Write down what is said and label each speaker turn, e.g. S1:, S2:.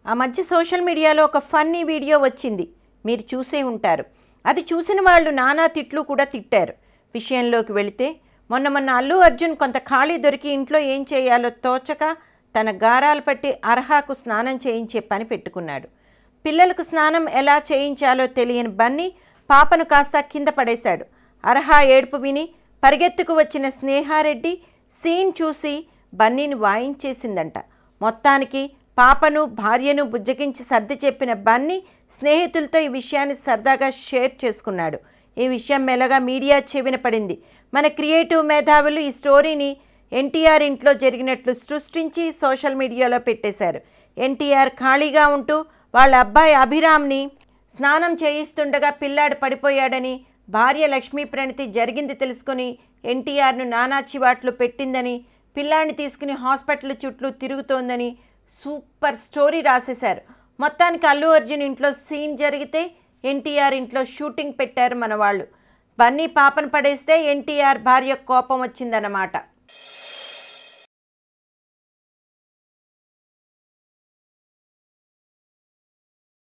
S1: ఆ మధ్య సోషల్ మీడియాలో ఒక ఫన్నీ వీడియో వచ్చింది, మీరు చూసే ఉంటారు. అది చూసిన వాళ్ళు నానా తిట్లు కూడా తిట్టారు. విషయంలోకి వెళితే మొన్న అల్లు అర్జున్ కొంత ఖాళీ దొరికి ఇంట్లో ఏం చేయాలో తోచక తన గారాలు పట్టి అర్హాకు స్నానం చేయించే పని పెట్టుకున్నాడు. పిల్లలకు స్నానం ఎలా చేయించాలో తెలియని బన్నీ పాపను కాస్త కింద పడేశాడు. అర్హా ఏడుపు విని పరిగెత్తుకు వచ్చిన స్నేహారెడ్డి సీన్ చూసి బన్నీని వాయించేసిందంట. మొత్తానికి పాపను భార్యను బుజ్జగించి సర్ది చెప్పిన బన్నీ స్నేహితులతో ఈ విషయాన్ని సరదాగా షేర్ చేసుకున్నాడు. ఈ విషయం మెల్లగా మీడియా చెవిన పడింది. మన క్రియేటివ్ మేధావులు ఈ స్టోరీని ఎన్టీఆర్ ఇంట్లో జరిగినట్లు సృష్టించి సోషల్ మీడియాలో పెట్టేశారు. ఎన్టీఆర్ ఖాళీగా ఉంటూ వాళ్ళ అబ్బాయి అభిరామ్ని స్నానం చేయిస్తుండగా పిల్లాడు పడిపోయాడని, భార్య లక్ష్మీ ప్రణితి జరిగింది తెలుసుకుని ఎన్టీఆర్ను నానా చివాట్లు పెట్టిందని, పిల్లాడిని తీసుకుని హాస్పిటల్ చుట్టూ తిరుగుతోందని సూపర్ స్టోరీ రాసేశారు. మొత్తానికి అల్లు అర్జున్ ఇంట్లో సీన్ జరిగితే ఎన్టీఆర్ ఇంట్లో షూటింగ్ పెట్టారు మన వాళ్ళు. బన్నీ పాపను పడేస్తే ఎన్టీఆర్ భార్య కోపం వచ్చిందన్నమాట.